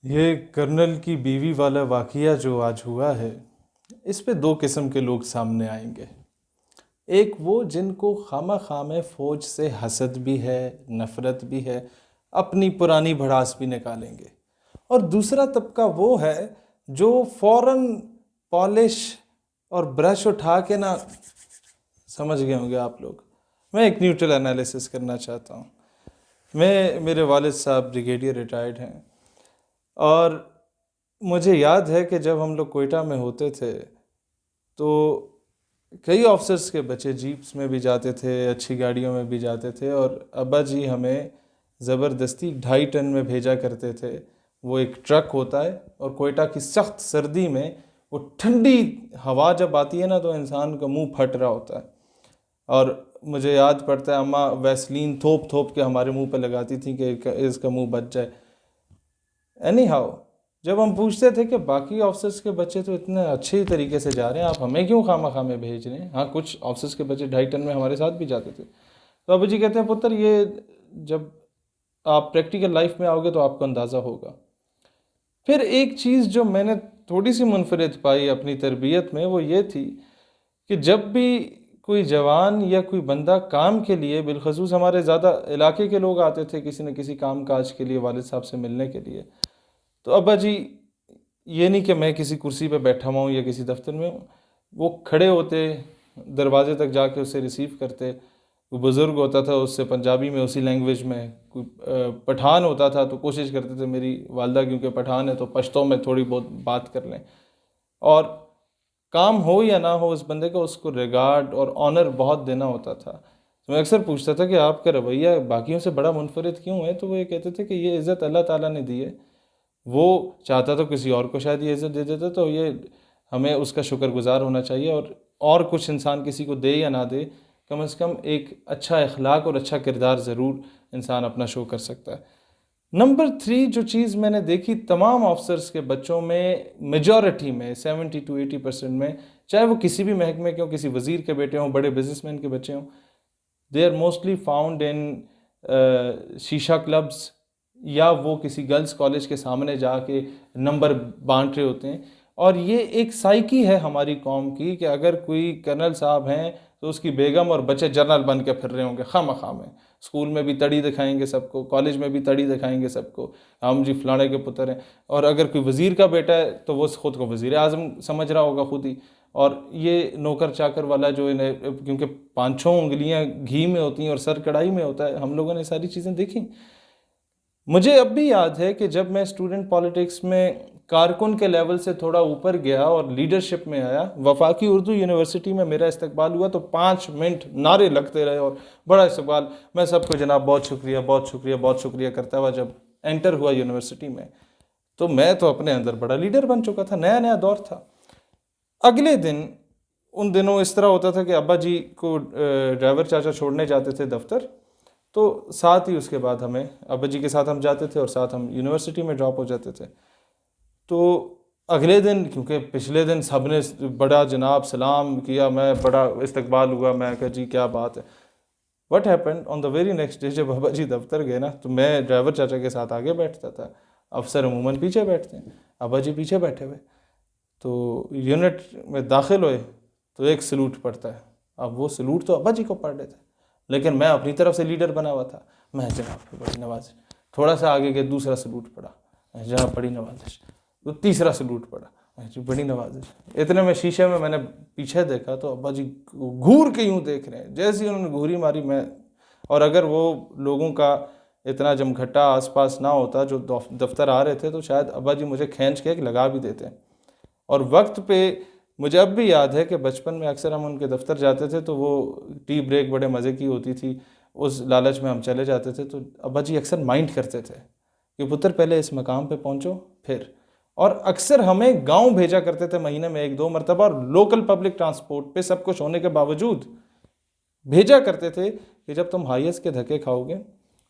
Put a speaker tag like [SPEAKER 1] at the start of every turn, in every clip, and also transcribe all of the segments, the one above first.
[SPEAKER 1] ये कर्नल की बीवी वाला वाक़या जो आज हुआ है, इस पे दो किस्म के लोग सामने आएंगे। एक वो जिनको खामा में फ़ौज से हसद भी है, नफ़रत भी है, अपनी पुरानी भड़ास भी निकालेंगे। और दूसरा तबका वो है जो फ़ौरन पॉलिश और ब्रश उठा के ना, समझ गए होंगे आप लोग। मैं एक न्यूट्रल एनालिसिस करना चाहता हूँ। मेरे वालिद साहब ब्रिगेडियर रिटायर्ड हैं, और मुझे याद है कि जब हम लोग कोयटा में होते थे तो कई ऑफिसर्स के बच्चे जीप्स में भी जाते थे, अच्छी गाड़ियों में भी जाते थे, और अब्बा जी हमें ज़बरदस्ती 2.5 टन में भेजा करते थे। वो एक ट्रक होता है, और कोयटा की सख्त सर्दी में वो ठंडी हवा जब आती है ना, तो इंसान का मुंह फट रहा होता है। और मुझे याद पड़ता है अम्मा वैसलीन थोप थोप के हमारे मुंह पे लगाती थी कि इसका मुंह बच जाए। एनी हाउ, जब हम पूछते थे कि बाकी ऑफिसर्स के बच्चे तो इतने अच्छे तरीके से जा रहे हैं, आप हमें क्यों खामा में भेज रहे हैं? हाँ, कुछ ऑफिसर्स के बच्चे 2.5 टन में हमारे साथ भी जाते थे। तो अबू जी कहते हैं, पुत्र ये जब आप प्रैक्टिकल लाइफ में आओगे तो आपको अंदाज़ा होगा। फिर एक चीज़ जो मैंने थोड़ी सी मुनफरिद पाई अपनी तरबियत में, वो ये थी कि जब भी कोई जवान या कोई बंदा काम के लिए, बिलखसूस हमारे ज़्यादा इलाके के लोग आते थे किसी न किसी काम काज के लिए, वालिद साहब से मिलने के लिए, तो अब्बा जी, ये नहीं कि मैं किसी कुर्सी पे बैठा हुआ हूँ या किसी दफ्तर में हूँ, वो खड़े होते, दरवाजे तक जाके उसे रिसीव करते। कोई बुज़ुर्ग होता था उससे पंजाबी में उसी लैंग्वेज में, कोई पठान होता था तो कोशिश करते थे मेरी वालदा क्योंकि पठान है तो पश्तो में थोड़ी बहुत बात कर लें। और काम हो या ना हो उस बंदे को, उसको रिगार्ड और ऑनर बहुत देना होता था। तो मैं अक्सर पूछता था कि आपका रवैया बाकियों से बड़ा मुनफरिद क्यों है? तो वो ये कहते थे कि ये इज़्ज़त अल्लाह ताला ने दी है, वो चाहता तो किसी और को शायद ये इज़्ज़त दे देता, तो ये हमें उसका शुक्रगुजार होना चाहिए। और कुछ इंसान किसी को दे या ना दे, कम से कम एक अच्छा अखलाक और अच्छा किरदार ज़रूर इंसान अपना शो कर सकता है। नंबर 3 जो चीज़ मैंने देखी तमाम ऑफिसर्स के बच्चों में, मेजॉरिटी में 70 to 80% में, चाहे वो किसी भी महकमे के हों, किसी वज़ीर के बेटे हों, बड़े बिजनेसमैन के बच्चे हों, they are mostly found in sheesha clubs, या वो किसी गर्ल्स कॉलेज के सामने जाके नंबर बांट रहे होते हैं। और ये एक साइकी है हमारी कौम की कि अगर कोई कर्नल साहब हैं तो उसकी बेगम और बच्चे जनरल बन के फिर रहे होंगे खामा में। स्कूल में भी तड़ी दिखाएंगे सबको, कॉलेज में भी तड़ी दिखाएंगे सबको, हम जी फलाने के पुत्र हैं। और अगर कोई वज़ीर का बेटा है तो वो ख़ुद को वज़ीर आज़म समझ रहा होगा खुद ही। और ये नौकर चाकर वाला जो इन्हें, क्योंकि 5-6 उंगलियां घी में होती हैं और सर कढ़ाई में होता है, हम लोगों ने सारी चीज़ें देखी। मुझे अब भी याद है कि जब मैं स्टूडेंट पॉलिटिक्स में कारकुन के लेवल से थोड़ा ऊपर गया और लीडरशिप में आया, वफाकी उर्दू यूनिवर्सिटी में मेरा इस्तकबाल हुआ, तो 5 मिनट नारे लगते रहे और बड़ा इस्तकबाल। मैं सबको जनाब बहुत शुक्रिया बहुत शुक्रिया बहुत शुक्रिया करता हुआ जब एंटर हुआ यूनिवर्सिटी में, तो मैं तो अपने अंदर बड़ा लीडर बन चुका था, नया नया दौर था। अगले दिन, उन दिनों इस तरह होता था कि अब्बा जी को ड्राइवर चाचा छोड़ने जाते थे दफ्तर, तो साथ ही उसके बाद हमें अब्बा जी के साथ हम जाते थे और साथ हम यूनिवर्सिटी में ड्रॉप हो जाते थे। तो अगले दिन, क्योंकि पिछले दिन सब ने बड़ा जनाब सलाम किया, मैं बड़ा इस्तकबाल हुआ, मैं कहा जी क्या बात है। What happened on the very next day, जब अब्बा जी दफ्तर गए ना, तो मैं ड्राइवर चाचा के साथ आगे बैठता था, अफसर अमूमन पीछे बैठते हैं, अब्बा जी पीछे बैठे हुए। तो यूनिट में दाखिल हुए तो एक सलूट पड़ता है। अब वो सलूट तो अब्बा जी को पढ़ रहे थे, लेकिन मैं अपनी तरफ से लीडर बना हुआ था। मैं जनाब बड़ी नवाजिश, थोड़ा सा आगे गए, दूसरा सलूट पड़ा, जनाब बड़ी नवाजिश, तो तीसरा सलूट पड़ा, जी बड़ी नवाजिश। इतने में शीशे में मैंने पीछे देखा तो अब्बा जी घूर के यूँ देख रहे हैं, जैसे ही उन्होंने घूरी मारी मैं, और अगर वो लोगों का इतना जमघटा आसपास ना होता जो दफ्तर आ रहे थे, तो शायद अब्बा जी मुझे खींच के एक लगा भी देते। और वक्त पे मुझे अब भी याद है कि बचपन में अक्सर हम उनके दफ्तर जाते थे, तो वो टी ब्रेक बड़े मज़े की होती थी, उस लालच में हम चले जाते थे। तो अब्बा जी अक्सर माइंड करते थे कि पुत्र पहले इस मकाम पे पहुंचो फिर। और अक्सर हमें गांव भेजा करते थे महीने में 1-2 मरतबा, और लोकल पब्लिक ट्रांसपोर्ट पे सब कुछ होने के बावजूद भेजा करते थे कि जब तुम हाईएस के धक्के खाओगे,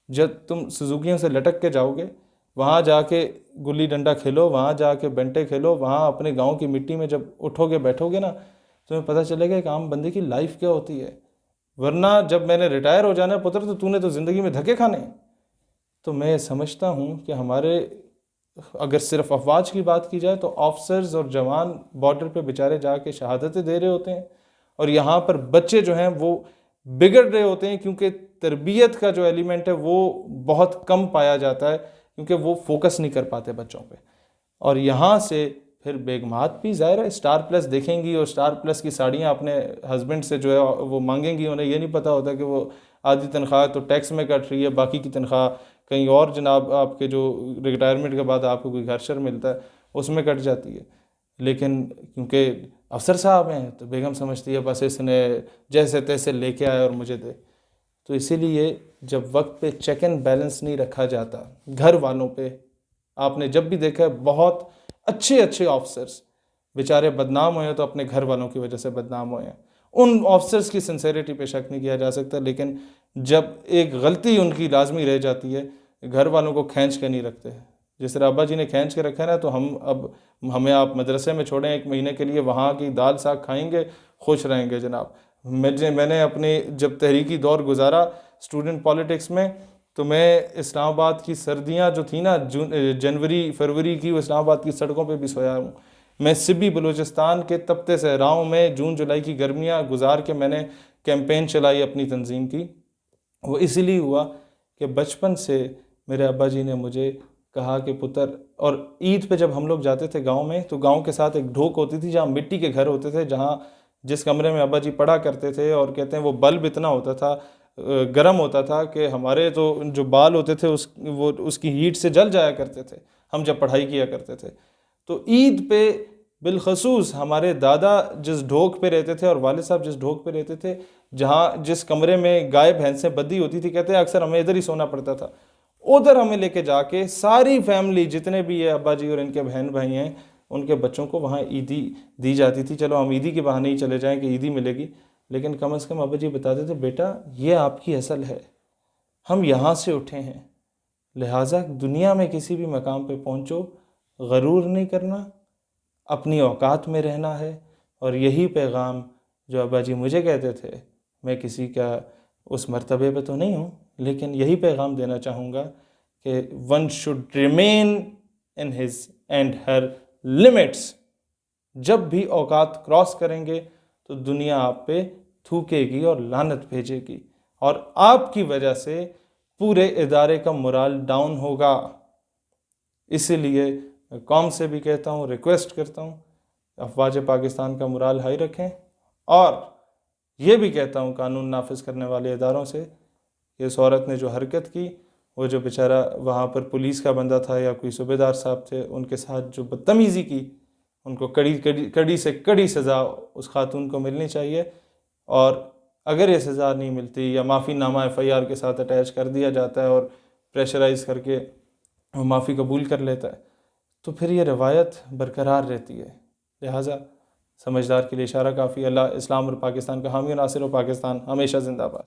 [SPEAKER 1] जब तुम सुजुकियों से लटक के जाओगे, वहाँ जाके गुल्ली डंडा खेलो, वहाँ जाके बेंटे खेलो, वहाँ अपने गांव की मिट्टी में जब उठोगे बैठोगे ना, तुम्हें पता चलेगा एक आम बंदे की लाइफ क्या होती है। वरना जब मैंने रिटायर हो जाना है पुत्र, तो तूने तो ज़िंदगी में धक्के खाने। तो मैं समझता हूँ कि हमारे अगर सिर्फ अफवाज की बात की जाए तो ऑफिसर्स और जवान बॉर्डर पे बेचारे जाके शहादतें दे रहे होते हैं, और यहाँ पर बच्चे जो हैं वो बिगड़ रहे होते हैं, क्योंकि तरबियत का जो एलिमेंट है वो बहुत कम पाया जाता है, क्योंकि वो फोकस नहीं कर पाते बच्चों पे। और यहाँ से फिर बेगमात भी ज़ाहिर है स्टार प्लस देखेंगी, और स्टार प्लस की साड़ियाँ अपने हस्बैंड से जो है वो मांगेंगी। उन्हें ये नहीं पता होता कि वो आधी तनख्वाह तो टैक्स में कट रही है, बाकी की तनख्वाह कहीं और जनाब आपके जो रिटायरमेंट के बाद आपको कोई घर शर मिलता है उसमें कट जाती है। लेकिन क्योंकि अफसर साहब हैं तो बेगम समझती है बस इसने जैसे तैसे लेके आया और मुझे दे। तो इसीलिए जब वक्त पे चेक एंड बैलेंस नहीं रखा जाता घर वालों पे, आपने जब भी देखा है बहुत अच्छे अच्छे ऑफिसर्स बेचारे बदनाम हुए हैं तो अपने घर वालों की वजह से बदनाम हुए हैं। उन ऑफिसर्स की सिंसेरिटी पे शक नहीं किया जा सकता, लेकिन जब एक गलती उनकी लाजमी रह जाती है, घर वालों को खींच के नहीं रखते। जिस तरह अब्बा जी ने खींच के रखा है ना, तो हमें आप मदरसे में छोड़ें 1 महीने के लिए, वहाँ की दाल साग खाएंगे, खुश रहेंगे जनाब। मैंने अपने जब तहरीकी दौर गुजारा स्टूडेंट पॉलिटिक्स में, तो मैं इस्लामाबाद की सर्दियाँ जो थी ना, जनवरी फरवरी की, वो इस्लामाबाद की सड़कों पे भी सोया हूँ। मैं सिब्बी बलूचिस्तान के तपते सहराओं में जून जुलाई की गर्मियाँ गुजार के मैंने कैंपेन चलाई अपनी तंजीम की। वो इसीलिए हुआ कि बचपन से मेरे अब्बा जी ने मुझे कहा कि पुत्र, और ईद पे जब हम लोग जाते थे गांव में, तो गांव के साथ एक ढोक होती थी जहाँ मिट्टी के घर होते थे, जहाँ जिस कमरे में अब्बा जी पढ़ा करते थे, और कहते हैं वो बल्ब इतना होता था, गर्म होता था कि हमारे तो जो बाल होते थे उसकी हीट से जल जाया करते थे हम जब पढ़ाई किया करते थे। तो ईद पे बिलखसूस हमारे दादा जिस ढोक पे रहते थे और वालिद साहब जिस ढोक पे रहते थे, जहाँ जिस कमरे में गाय भैंसें बंधी होती थी, कहते हैं अक्सर हमें इधर ही सोना पड़ता था। उधर हमें लेके जाके सारी फैमिली जितने भी है अब्बा जी और इनके बहन भाई हैं, उनके बच्चों को वहाँ ईदी दी जाती थी। चलो हम ईदी के बहाने ही चले जाएं कि ईदी मिलेगी, लेकिन कम से कम अब्बा जी बताते थे बेटा ये आपकी असल है, हम यहाँ से उठे हैं, लिहाजा दुनिया में किसी भी मकाम पे पहुँचो, गरूर नहीं करना, अपनी औकात में रहना है। और यही पैगाम जो अब्बा जी मुझे कहते थे, मैं किसी का उस मर्तबे पे तो नहीं हूँ, लेकिन यही पैगाम देना चाहूँगा कि one should remain in his and her limits. जब भी औकात क्रॉस करेंगे तो दुनिया आप पे थूकेगी और लानत भेजेगी, और आपकी वजह से पूरे इदारे का मोराल डाउन होगा। इसीलिए कौम से भी कहता हूँ, रिक्वेस्ट करता हूँ, अफवाज पाकिस्तान का मोराल हाई रखें। और ये भी कहता हूँ कानून नाफिज करने वाले इदारों से कि इस औरत ने जो हरकत की, वो जो बेचारा वहाँ पर पुलिस का बंदा था या कोई सूबेदार साहब थे, उनके साथ जो बदतमीज़ी की, उनको कड़ी से कड़ी सज़ा उस खातून को मिलनी चाहिए। और अगर ये सज़ा नहीं मिलती या माफ़ीनामा FIR के साथ अटैच कर दिया जाता है और प्रेशराइज़ करके वो माफ़ी कबूल कर लेता है, तो फिर ये रवायत बरकरार रहती है। लिहाजा समझदार के लिए इशारा काफ़ी। अल्लाह इस्लाम और पाकिस्तान का हामी नासिर, और पाकिस्तान हमेशा जिंदाबाद।